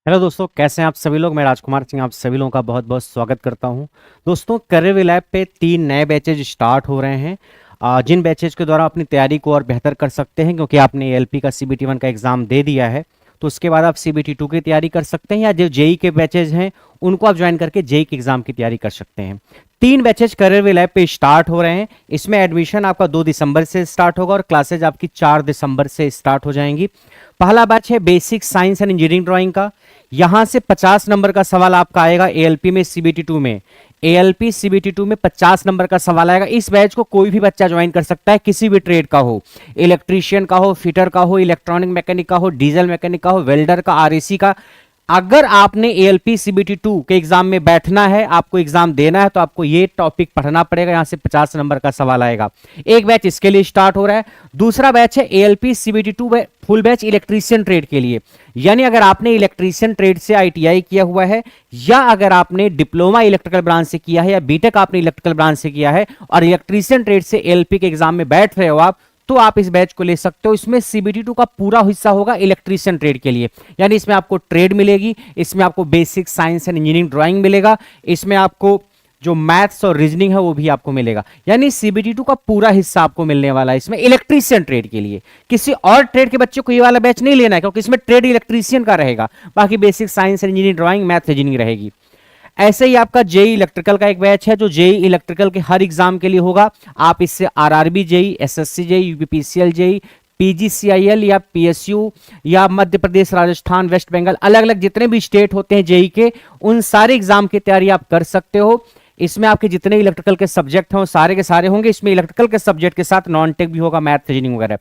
Hello दोस्तों, कैसे हैं आप सभी लोग। मैं राजकुमार सिंह आप सभी लोगों का बहुत बहुत स्वागत करता हूं। दोस्तों, करियर लैब पे 3 नए बैचेज स्टार्ट हो रहे हैं। जिन बैचेज के द्वारा अपनी तैयारी को और बेहतर कर सकते हैं, क्योंकि आपने एलपी का CBT 1 का एग्जाम दे दिया है, तो उसके बाद आप CBT 2 की तैयारी कर सकते हैं, या जो जेई के बैचेज हैं उनको आप ज्वाइन करके जेई के एग्जाम की तैयारी कर सकते हैं। 3 बैचेज करियर लैब पे स्टार्ट हो रहे हैं। इसमें एडमिशन आपका 2 दिसंबर से स्टार्ट होगा और क्लासेज आपकी 4 दिसंबर से स्टार्ट हो जाएंगी। पहला बैच है basic science and engineering drawing का। यहां से 50 नंबर का सवाल आपका आएगा एएलपी में CBT 2 में। एएलपी CBT 2 में 50 नंबर का सवाल आएगा। इस बैच को कोई भी बच्चा ज्वाइन कर सकता है, किसी भी ट्रेड का हो, इलेक्ट्रीशियन का हो, फिटर का हो, इलेक्ट्रॉनिक मैकेनिक का हो, डीजल मैकेनिक का हो, वेल्डर का, आरएसी का। अगर आपने एएलपी CBT 2 के एग्जाम में बैठना है, आपको एग्जाम देना है, तो आपको ये टॉपिक पढ़ना पड़ेगा। यहां से 50 नंबर का सवाल आएगा। एक बैच इसके लिए स्टार्ट हो रहा है। दूसरा बैच है ALP CBT 2 full batch electrician trade के लिए। यानी अगर आपने इलेक्ट्रीशियन ट्रेड से ITI किया हुआ है, या अगर आपने डिप्लोमा इलेक्ट्रिकल ब्रांच से किया है, या बीटेक आपने इलेक्ट्रिकल ब्रांच से किया है और इलेक्ट्रीशियन ट्रेड से एएलपी के एग्जाम में बैठ रहे हो आप, तो आप इस बैच को ले सकते हो। इसमें CBT 2 का पूरा हिस्सा होगा इलेक्ट्रीशियन ट्रेड के लिए। यानी इसमें आपको ट्रेड मिलेगी, इसमें आपको basic science and engineering drawing मिलेगा, इसमें आपको जो मैथ्स और रीजनिंग है वो भी आपको मिलेगा। यानी CBT 2 का पूरा हिस्सा आपको मिलने वाला है इसमें इलेक्ट्रीशियन ट्रेड के लिए। किसी और ट्रेड के बच्चे को ये वाला बैच नहीं लेना है, क्योंकि इसमें ट्रेड इलेक्ट्रीशियन का रहेगा, बाकी basic science and engineering drawing, math, reasoning रहेगी। ऐसे ही आपका जेई इलेक्ट्रिकल का एक बैच है, जो जेई इलेक्ट्रिकल के हर एग्जाम के लिए होगा। आप इससे RRB JE, SSC JE, UPPCL JE, PGCIL या PSU या मध्य प्रदेश, राजस्थान, वेस्ट बंगाल, अलग अलग जितने भी स्टेट होते हैं जेई के, उन सारे एग्जाम की तैयारी आप कर सकते हो। इसमें आपके जितने इलेक्ट्रिकल के सब्जेक्ट हैं वो सारे के सारे होंगे। इसमें इलेक्ट्रिकल के सब्जेक्ट के साथ नॉन टेक भी होगा, मैथ, रीजनिंग वगैरह।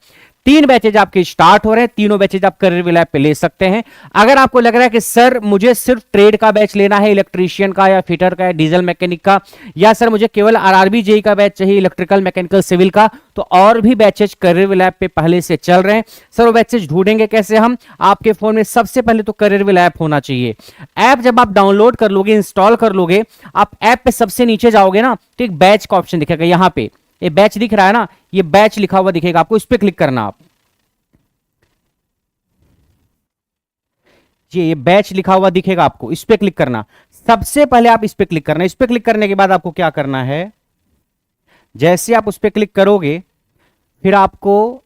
3 बैचेज आपके स्टार्ट हो रहे हैं। तीनों बैचेज आप करियर लैब पे ले सकते हैं। अगर आपको लग रहा है कि सर मुझे सिर्फ ट्रेड का बैच लेना है, इलेक्ट्रीशियन का या फिटर का या डीजल मैकेनिक का, या सर मुझे केवल आरआरबी जेई का बैच चाहिए, इलेक्ट्रिकल, मैकेनिकल, सिविल का, तो और भी बैचेज करियर लैब पे पहले से चल रहे हैं। सर वो बैचेज ढूंढेंगे कैसे हम? आपके फोन में सबसे पहले तो करियर लैब होना चाहिए। ऐप जब आप डाउनलोड कर लोगे, इंस्टॉल कर लोगे, आप ऐप पे सबसे नीचे जाओगे ना, तो एक बैच का ऑप्शन दिखेगा। यहां पे ये बैच दिख रहा है ना, ये बैच लिखा हुआ दिखेगा आपको, इस पे क्लिक करना। आप ये बैच लिखा हुआ दिखेगा आपको, इस पे क्लिक करना। सबसे पहले आप इस पे क्लिक करना। इस पे क्लिक करने के बाद आपको क्या करना है, जैसे आप उस पे क्लिक करोगे, फिर आपको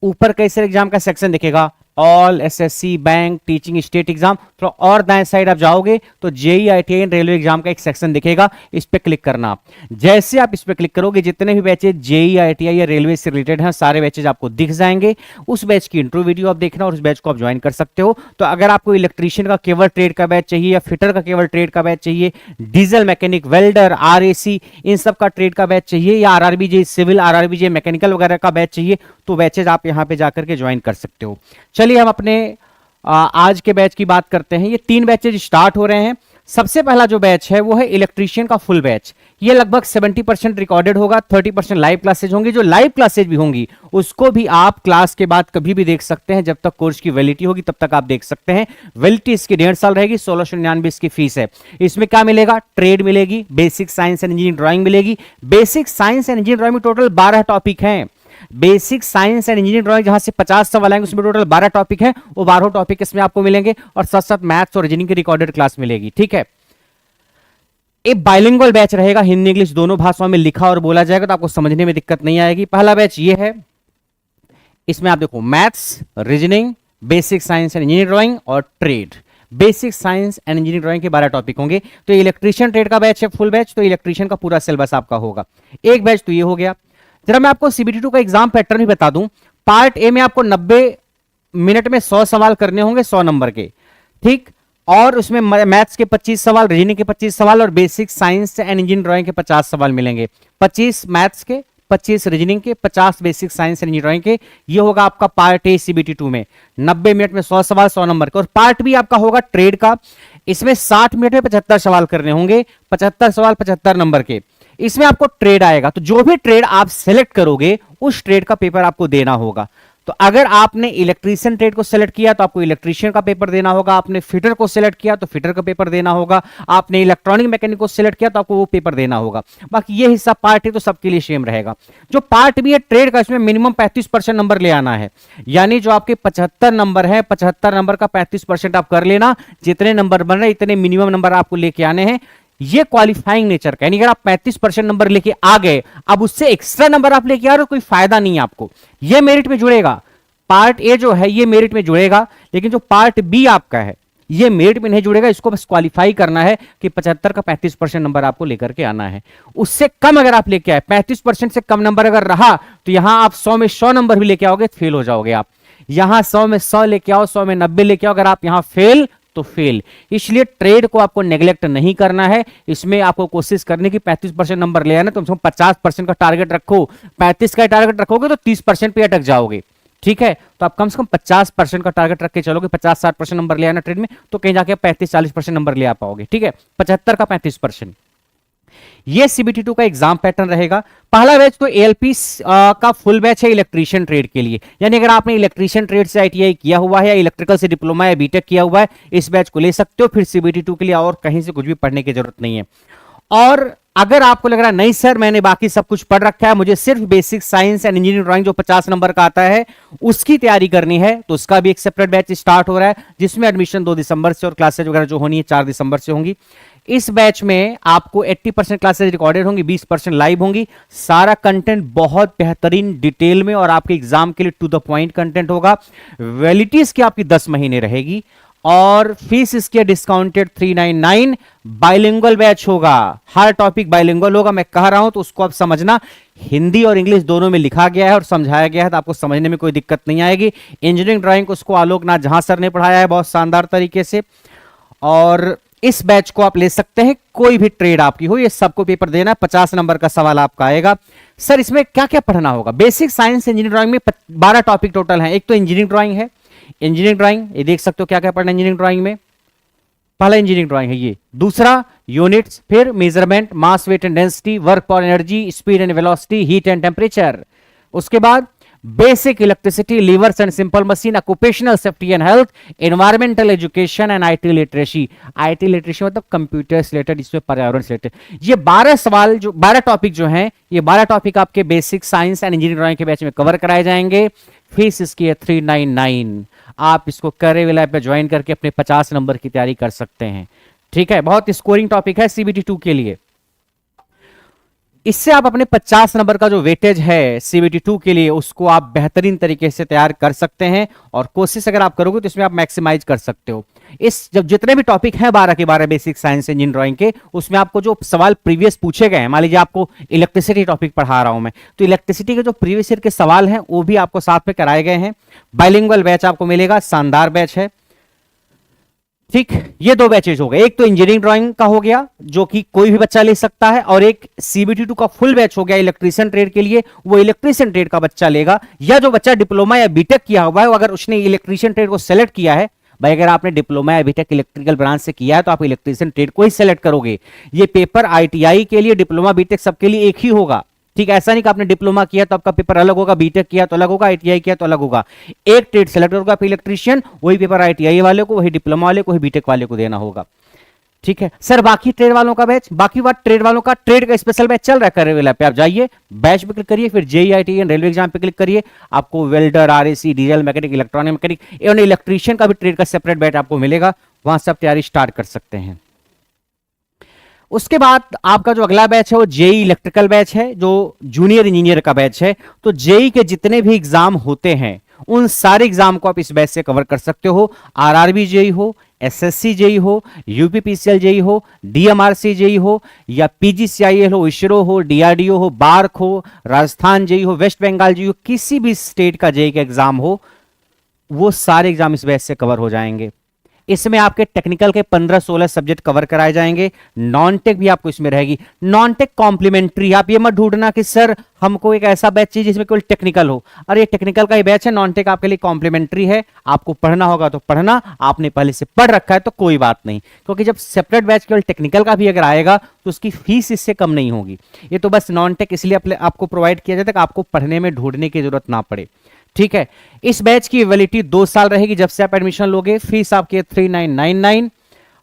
ऊपर कैसे एग्जाम का सेक्शन दिखेगा, all, SSC, bank, teaching, state exam. तो और दाएं साइड आप जाओगे तो JE, ITI and railway exam का एक सेक्शन दिखेगा, इस पे क्लिक करना आप। जैसे आप इस पे क्लिक करोगे, जितने भी बैचेज जेई, ITI या रेलवे से रिलेटेड हैं, सारे बैचेज आपको दिख जाएंगे। उस बैच की इंट्रो वीडियो आप देखना और उस बैच को आप ज्वाइन कर सकते हो। तो अगर आपको इलेक्ट्रीशियन का केवल ट्रेड का बैच चाहिए, या फिटर का केवल ट्रेड का बैच चाहिए, डीजल मैकेनिक, वेल्डर, RAC, इन सब का ट्रेड का बैच चाहिए, या RRB JE civil, RRB JE mechanical वगैरह का बैच चाहिए, तो बैचेज आप यहां पे जाकर के ज्वाइन कर सकते हो। चलिए हम अपने आज के बैच की बात करते हैं। ये 3 बैचेज स्टार्ट हो रहे हैं। सबसे पहला जो बैच है वो है इलेक्ट्रीशियन का फुल बैच। ये लगभग 70% रिकॉर्डेड होगा, 30% लाइव क्लासेज होंगी। जो लाइव क्लासेज भी होंगी उसको भी आप क्लास के बाद कभी भी देख सकते हैं, जब तक कोर्स की वैलिडिटी होगी तब तक आप देख सकते हैं। वैलिडिटी इसकी 1.5 साल रहेगी। 1699 इसकी फीस है। इसमें क्या मिलेगा? ट्रेड मिलेगी, basic science and engineering drawing मिलेगी। Basic science and engineering drawing में टोटल 12 टॉपिक हैं। Basic science and engineering drawing जहां से 50 सवाल आएंगे, उसमें टोटल 12 टॉपिक है। वो 12 टॉपिक इसमें आपको मिलेंगे, और साथ साथ मैथ्स और रीजनिंग की रिकॉर्डेड क्लास मिलेगी। ठीक है, एक बाइलिंगुअल बैच रहेगा, हिंदी इंग्लिश दोनों भाषाओं में लिखा और बोला जाएगा, तो आपको समझने में दिक्कत नहीं आएगी। पहला बैच ये है। इसमें आप देखो maths, reasoning, basic science and engineering drawing और trade. Basic science and engineering drawing के 12 टॉपिक होंगे। तो इलेक्ट्रीशियन ट्रेड का बैच है फुल बैच, तो इलेक्ट्रीशियन का पूरा सिलेबस आपका होगा। एक बैच तो ये हो गया। जरा मैं आपको CBT 2 का एग्जाम पैटर्न भी बता दूं। पार्ट ए में आपको 90 मिनट में 100 सवाल करने होंगे, 100 नंबर के। ठीक, और उसमें मैथ्स के 25 सवाल, रीजनिंग के 25 सवाल और basic science and engineering drawing के 50 सवाल मिलेंगे। 25 मैथ्स के, 25 रीजनिंग के, 50 बेसिक साइंस एंड इंजीनियरिंग के। ये होगा आपका पार्ट ए CBT 2 में। 90 मिनट में 100 सवाल, 100 नंबर के। और पार्ट बी आपका होगा ट्रेड का। इसमें 60 मिनट में 75 सवाल करने होंगे, 75 सवाल, 75 नंबर के। इसमें आपको ट्रेड आएगा, तो जो भी ट्रेड आप सेलेक्ट करोगे उस ट्रेड का पेपर आपको देना होगा। तो अगर आपने इलेक्ट्रीशियन ट्रेड को सिलेक्ट किया तो आपको इलेक्ट्रीशियन का पेपर देना होगा, आपने फिटर को सिलेक्ट किया तो फिटर का पेपर देना होगा, आपने इलेक्ट्रॉनिक मैकेनिक को सिलेक्ट किया तो आपको वो पेपर देना होगा। बाकी ये हिस्सा पार्ट है तो सबके लिए सेम रहेगा। जो पार्ट भी है ट्रेड का, इसमें मिनिमम 35% नंबर ले आना है, यानी जो आपके 75 नंबर है 75 नंबर का 35% आप कर लेना। जितने नंबर बन रहे इतने मिनिमम नंबर आपको लेके आने हैं। ये क्वालिफाइंग नेचर का, यानी अगर आप 35% नंबर लेके आ गए, अब उससे एक्स्ट्रा नंबर आप लेके आ रहे हो, कोई फायदा नहीं है आपको। ये मेरिट में जुड़ेगा, पार्ट ए जो है ये मेरिट में जुड़ेगा, लेकिन जो पार्ट बी आपका है ये मेरिट में नहीं जुड़ेगा। इसको बस क्वालिफाई करना है कि 75 का 35% नंबर आपको लेकर के आना है। उससे कम अगर आप लेके आए, 35% से कम नंबर अगर रहा तो यहां आप 100 में 100 नंबर भी लेके आओगे तो फेल हो जाओगे आप। यहां 100 में 100 लेके आओ, 100 में 90 लेके आओ, अगर आप यहां फेल तो फेल। इसलिए ट्रेड को आपको नेग्लेक्ट नहीं करना है, इसमें आपको कोशिश करने की 35% नंबर ले आना। तुम 50% का टारगेट रखो, 35 का टारगेट रखोगे तो 30% पे अटक जाओगे। ठीक है, तो आप कम से कम 50% का टारगेट रख के चलोगे, 50-60% नंबर ले आना ट्रेड में, तो कहीं जाके 35-40% नंबर ले आ पाओगे। ठीक है, 75 का 35%। ये CBT2 का एग्जाम पैटर्न रहेगा। पहला बैच तो ALP का फुल बैच है इलेक्ट्रीशियन ट्रेड के लिए, यानी अगर आपने इलेक्ट्रीशियन ट्रेड से ITI किया हुआ है या इलेक्ट्रिकल से डिप्लोमा या बीटेक किया हुआ है, इस बैच को ले सकते हो। फिर CBT2 के लिए और कहीं से कुछ भी पढ़ने की जरूरत नहीं है। और अगर आपको लग रहा है नहीं सर मैंने बाकी सब कुछ पढ़ रखा है, मुझे सिर्फ basic science and engineering drawing जो 50 नंबर का आता है उसकी तैयारी करनी है, तो उसका भी एक सेपरेट बैच स्टार्ट हो रहा है, जिसमें एडमिशन 2 दिसंबर से और क्लासेज वगैरह जो होनी है 4 दिसंबर से होंगी। इस बैच में आपको 80% क्लासेज रिकॉर्डेड होंगी, 20% लाइव होंगी। सारा कंटेंट बहुत बेहतरीन डिटेल में और आपके एग्जाम के लिए टू द पॉइंट कंटेंट होगा। वैलिडिटीज की आपकी 10 महीने रहेगी और फीस इसके डिस्काउंटेड 399। बाइलिंगुअल बैच होगा, हर टॉपिक बाइलिंगुअल होगा। मैं कह रहा हूं तो उसको आप समझना, हिंदी और इंग्लिश दोनों में लिखा गया है और समझाया गया है, तो आपको समझने में कोई दिक्कत नहीं आएगी। इंजीनियरिंग ड्राइंग को उसको आलोक नाथ झा सर ने पढ़ाया है बहुत शानदार तरीके से। और इस बैच को आप ले सकते हैं, कोई भी ट्रेड आपकी हो, ये सबको पेपर देना है। 50 नंबर का सवाल आपका आएगा। सर इसमें क्या क्या पढ़ना होगा? बेसिक साइंस इंजीनियरिंग ड्राइंग में 12 टॉपिक टोटल है। एक तो इंजीनियरिंग ड्राइंग है, इंजीनियरिंग ड्राइंग ये देख सकते हो क्या क्या पढ़ना है इंजीनियरिंग ड्राइंग में। पहला इंजीनियरिंग ड्राइंग है ये। दूसरा यूनिट्स, फिर measurement, mass, weight and density, work for energy, speed and velocity, heat and temperature. उसके बाद basic electricity, levers and simple machine, occupational safety and health, environmental education and IT literacy. IT literacy मतलब computer से related, इसमें पर्यावरण से related. ये 12 सवाल जो 12 टॉपिक जो हैं, ये 12 टॉपिक आपके basic science and engineering drawing के बैच में कवर कराए जाएंगे। फीस इसकी है 399। आप इसको करेविल ऐप पे ज्वाइन करके अपने 50 नंबर की तैयारी कर सकते हैं। ठीक है, बहुत स्कोरिंग टॉपिक है CBT2 के लिए। इससे आप अपने 50 नंबर का जो वेटेज है CBT2 के लिए उसको आप बेहतरीन तरीके से तैयार कर सकते हैं, और कोशिश अगर आप करोगे तो इसमें आप मैक्सिमाइज कर सकते हो। इस जब जितने भी टॉपिक हैं 12 के 12 बेसिक साइंस इंजीनियरिंग ड्राइंग के, उसमें आपको जो सवाल प्रीवियस पूछे गए हैं, मान लीजिए आपको इलेक्ट्रिसिटी टॉपिक पढ़ा रहा हूं मैं, तो इलेक्ट्रिसिटी के जो प्रीवियस ईयर के सवाल हैं वो भी आपको साथ में कराए गए हैं। बाइलिंगुअल बैच आपको मिलेगा, शानदार बैच है। ठीक, ये 2 बैचेज हो गए। एक तो इंजीनियरिंग ड्राइंग का हो गया जो कि कोई भी बच्चा ले सकता है, और एक CBT2 का फुल बैच हो गया इलेक्ट्रीशियन ट्रेड के लिए, वो इलेक्ट्रीशियन ट्रेड का बच्चा लेगा। या जो बच्चा डिप्लोमा या बीटेक किया हुआ है, अगर उसने इलेक्ट्रीशियन ट्रेड को सेलेक्ट किया है, भाई अगर आपने डिप्लोमा या बीटेक इलेक्ट्रिकल ब्रांच से किया है तो आप इलेक्ट्रीशियन ट्रेड को ही सेलेक्ट करोगे। ये पेपर ITI के लिए, डिप्लोमा बीटेक सबके लिए एक ही होगा। ठीक, ऐसा नहीं कि आपने डिप्लोमा किया तो आपका पेपर अलग होगा, बीटेक किया तो अलग होगा, ITI किया तो अलग होगा। एक ट्रेड सेलेक्ट होगा आप इलेक्ट्रीशियन, वही पेपर ITI वाले को, वही डिप्लोमा वाले को, वही बीटेक वाले को देना होगा। ठीक है सर, बाकी ट्रेड वालों का बैच, बाकी बात ट्रेड वालों का, ट्रेड का स्पेशल बैच चल रहा है करेविल ऐप पे। आप जाइए, बैच पे क्लिक करिए, फिर JEE ITI रेलवे एग्जाम पे क्लिक करिए, आपको welder, RAC, diesel mechanic, electronic mechanic एवं इलेक्ट्रीशियन का भी ट्रेड का सेपरेट बैच आपको मिलेगा। वहां से आप तैयारी स्टार्ट कर सकते हैं। उसके बाद आपका जो अगला बैच है वो JEE इलेक्ट्रिकल बैच है, जो जूनियर इंजीनियर का बैच है। तो JEE के जितने भी एग्जाम होते हैं उन सारे एग्जाम को आप इस बैच से कवर कर सकते हो। RRB JEE हो, SSC JEE हो, UPPCL JEE हो, DMRC JEE हो, या PGCIL हो, ISRO हो, DRDO हो, बार्क हो, राजस्थान JEE हो, वेस्ट बंगाल JEE हो, किसी भी स्टेट का JEE का एग्जाम हो, वो सारे एग्जाम इस बैच से कवर हो जाएंगे। इसमें आपके टेक्निकल के 15-16 सब्जेक्ट कवर कराए जाएंगे। नॉन टेक भी आपको इसमें रहेगी। नॉन टेक कॉम्प्लीमेंट्री, आप ये मत ढूंढना कि सर हमको एक ऐसा बैच चाहिए जिसमें केवल टेक्निकल हो। अरे ये टेक्निकल का ही बैच है, नॉन टेक आपके लिए कॉम्प्लीमेंट्री है। आपको पढ़ना होगा तो पढ़ना, आपने पहले से पढ़ रखा है तो कोई बात नहीं, क्योंकि जब सेपरेट बैच केवल टेक्निकल का भी अगर आएगा तो उसकी फीस इससे कम नहीं होगी। ये तो बस नॉन टेक इसलिए आपको प्रोवाइड किया जाता है कि आपको पढ़ने में ढूंढने की जरूरत ना पड़े। ठीक है। इस बैच की वैलिडिटी 2 साल रहेगी जब से आप एडमिशन लोगे। फीस आपकी 3999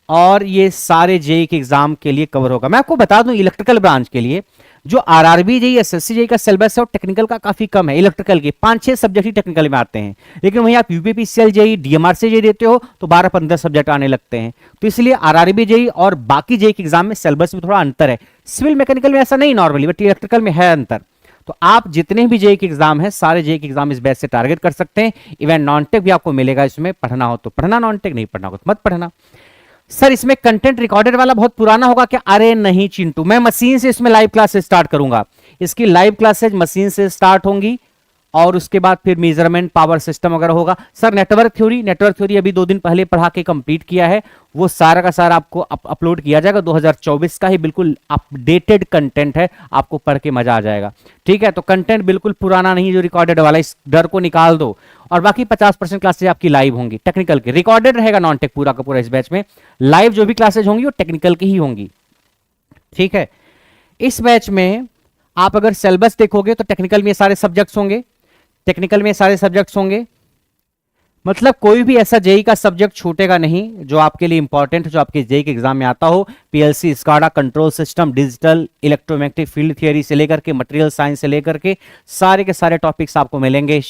और ये सारे जेई के एग्जाम के लिए कवर होगा। मैं आपको बता दूं इलेक्ट्रिकल ब्रांच के लिए जो आरआरबी जेई एसएससी जेई का सिलेबस है और टेक्निकल का काफी कम है। इलेक्ट्रिकल के 5-6 सब्जेक्ट ही टेक्निकल में आते हैं, लेकिन वहीं आप यूपीपीसीएल जेई डीएमआर से जेई देते हो तो 12-15 सब्जेक्ट आने लगते हैं। तो इसलिए आरआरबी जेई और बाकी जेई के एग्जाम में सिलेबस में थोड़ा अंतर है। सिविल मैकेनिकल में ऐसा नहीं नॉर्मली, बट इलेक्ट्रिकल में है अंतर। तो आप जितने भी जेई के एग्जाम है सारे जेई के एग्जाम इस बैच से टारगेट कर सकते हैं। इवन नॉन टेक भी आपको मिलेगा, इसमें पढ़ना हो तो पढ़ना, नॉन टेक नहीं पढ़ना हो तो मत पढ़ना। सर इसमें कंटेंट रिकॉर्डेड वाला बहुत पुराना होगा क्या? अरे नहीं चिंटू, मैं मशीन से इसमें लाइव क्लास स्टार्ट करूंगा। इसकी लाइव क्लासेज मशीन से स्टार्ट होंगी और उसके बाद फिर मेजरमेंट, पावर सिस्टम वगैरह होगा। सर नेटवर्क थ्योरी अभी 2 दिन पहले पढ़ा के कंप्लीट किया है, वो सारा का सारा आपको अपलोड किया जाएगा। 2024 का ही बिल्कुल अपडेटेड कंटेंट है, आपको पढ़ के मजा आ जाएगा। ठीक है, तो कंटेंट बिल्कुल पुराना नहीं जो रिकॉर्डेड वाला, इस डर को निकाल दो। और बाकी 50% क्लासेज आपकी लाइव होंगी, टेक्निकल की। रिकॉर्डेड रहेगा नॉन टेक पूरा का पूरा इस बैच में। लाइव जो भी क्लासेज होंगी वो टेक्निकल की ही होंगी। ठीक है, इस बैच में आप अगर सिलेबस देखोगे तो टेक्निकल में सारे सब्जेक्ट्स होंगे, मतलब कोई भी ऐसा जेई का सब्जेक्ट छूटेगा नहीं जो आपके लिए इंपॉर्टेंट, जो आपके जेई के एग्जाम में आता हो। PLC, SCADA, control system, digital, electromagnetic field theory से लेकर के मटेरियल साइंस से लेकर के सारे के सारे टॉपिक्स आपको मिलेंगे।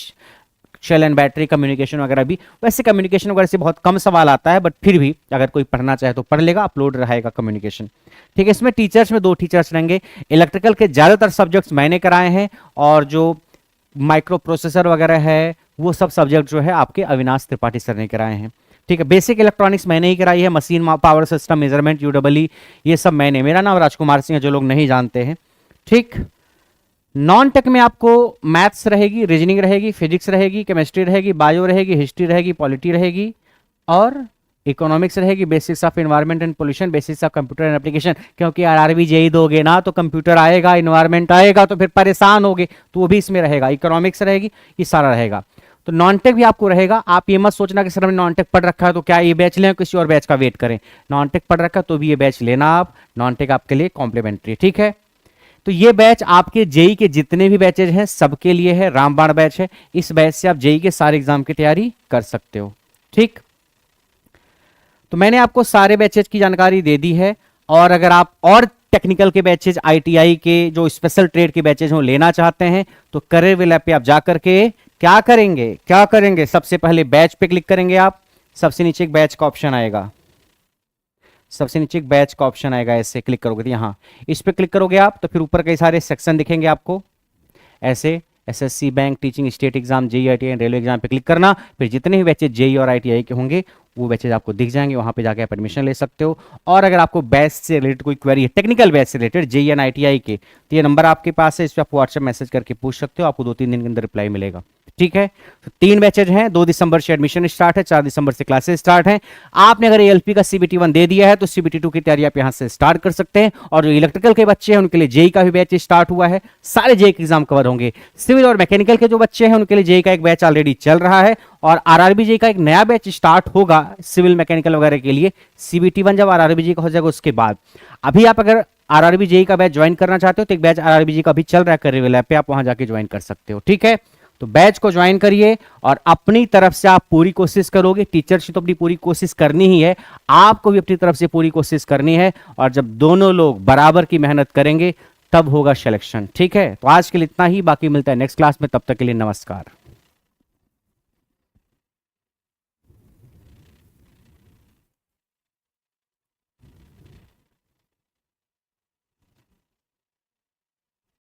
शेल एंड बैटरी, कम्युनिकेशन वगैरह भी। वैसे कम्युनिकेशन वगैरह से बहुत कम सवाल आता है, बट फिर भी अगर कोई पढ़ना चाहे तो पढ़ लेगा, अपलोड रहेगा कम्युनिकेशन। ठीक है, इसमें टीचर्स में 2 टीचर्स रहेंगे। इलेक्ट्रिकल के ज्यादातर सब्जेक्ट्स मैंने कराए हैं और जो माइक्रो प्रोसेसर वगैरह है वो सब सब्जेक्ट जो है आपके अविनाश त्रिपाठी सर ने कराए हैं। ठीक है, बेसिक इलेक्ट्रॉनिक्स मैंने ही कराई है, machine, power system, measurement, UW, ये सब मैंने। मेरा नाम राजकुमार सिंह है, जो लोग नहीं जानते हैं। ठीक, नॉन टेक में आपको मैथ्स रहेगी, रीजनिंग रहेगी, फिजिक्स रहेगी, केमिस्ट्री रहेगी, बायो रहेगी, हिस्ट्री रहेगी, पॉलिटी रहेगी और इकोनॉमिक्स रहेगी, basics of environment and pollution, basics of computer and application. क्योंकि आरआरबी जेई दोगे ना तो कंप्यूटर आएगा, एनवायरनमेंट आएगा तो फिर परेशान होगे, तो वो भी इसमें रहेगा। इकोनॉमिक्स रहेगी, ये सारा रहेगा। तो नॉन टेक भी आपको रहेगा। आप ये मत सोचना कि सर हमने नॉन टेक पढ़ रखा है तो क्या ये बैच लें, किसी और बैच का वेट करें। नॉन टेक पढ़ रखा तो भी ये बैच लेना आप, नॉन टेक आपके लिए कॉम्प्लीमेंट्री। ठीक है, तो ये बैच आपके जेई के जितने भी बैचेज हैं सबके लिए है, रामबाण बैच है। इस बैच से आप जेई के सारे एग्जाम की तैयारी कर सकते हो। ठीक, तो मैंने आपको सारे बैचेज की जानकारी दे दी है। और अगर आप और टेक्निकल के बैचेज, आईटीआई के जो स्पेशल ट्रेड के बैचेज हो लेना चाहते हैं तो करियर विल ऐप पे आप जा करके क्या करेंगे, सबसे पहले बैच पे क्लिक करेंगे आप। सबसे नीचे एक बैच का ऑप्शन आएगा, ऐसे क्लिक करोगे तो यहाँ इस पे क्लिक करोगे आप तो फिर ऊपर कई सारे सेक्शन दिखेंगे आपको ऐसे। SSC, bank, teaching, state exam, JE, ITI, railway exam पे क्लिक करना। फिर जितने भी बैचेज जेई और आईटीआई के होंगे वो बैचेज आपको दिख जाएंगे, वहां पे जाके आप एडमिशन ले सकते हो। और अगर आपको बैच से रिलेटेड कोई क्वेरी है, टेक्निकल बैच से रिलेटेड जेई एंड आईटीआई के, तो ये नंबर आपके पास है, इस पर आप व्हाट्सएप मैसेज करके पूछ सकते हो, आपको 2-3 दिन के अंदर रिप्लाई मिलेगा। ठीक है, तो 3 बैचेज हैं। 2 दिसंबर से एडमिशन स्टार्ट है, 4 दिसंबर से क्लासेस स्टार्ट हैं। आपने अगर एएलपी का सीबीटी 1 दे दिया है तो सीबीटी 2 की तैयारी आप यहां से स्टार्ट कर सकते हैं। और जो इलेक्ट्रिकल के बच्चे हैं उनके लिए जेई का भी बैच स्टार्ट हुआ है, सारे जेई के एग्जाम कवर होंगे। सिविल और मैकेनिकल के जो बच्चे हैं उनके लिए जेई का एक बैच ऑलरेडी चल रहा है और आरआरबी जेई का एक नया बैच स्टार्ट होगा सिविल मैकेनिकल वगैरह के लिए। सीबीटी 1 जब आरआरबी जेई का हो जाएगा उसके बाद। अभी आप अगर आरआरबी जेई का बैच ज्वाइन करना चाहते हो तो एक बैच आरआरबी जेई का भी चल रहा है करियर लैब पे, आप वहां जाके ज्वाइन कर सकते हो। ठीक है, तो बैच को ज्वाइन करिए और अपनी तरफ से आप पूरी कोशिश करोगे। टीचर से तो अपनी पूरी कोशिश करनी ही है, आपको भी अपनी तरफ से पूरी कोशिश करनी है। और जब दोनों लोग बराबर की मेहनत करेंगे तब होगा सिलेक्शन। ठीक है, तो आज के लिए इतना ही, बाकी मिलता है नेक्स्ट क्लास में। तब तक के लिए नमस्कार।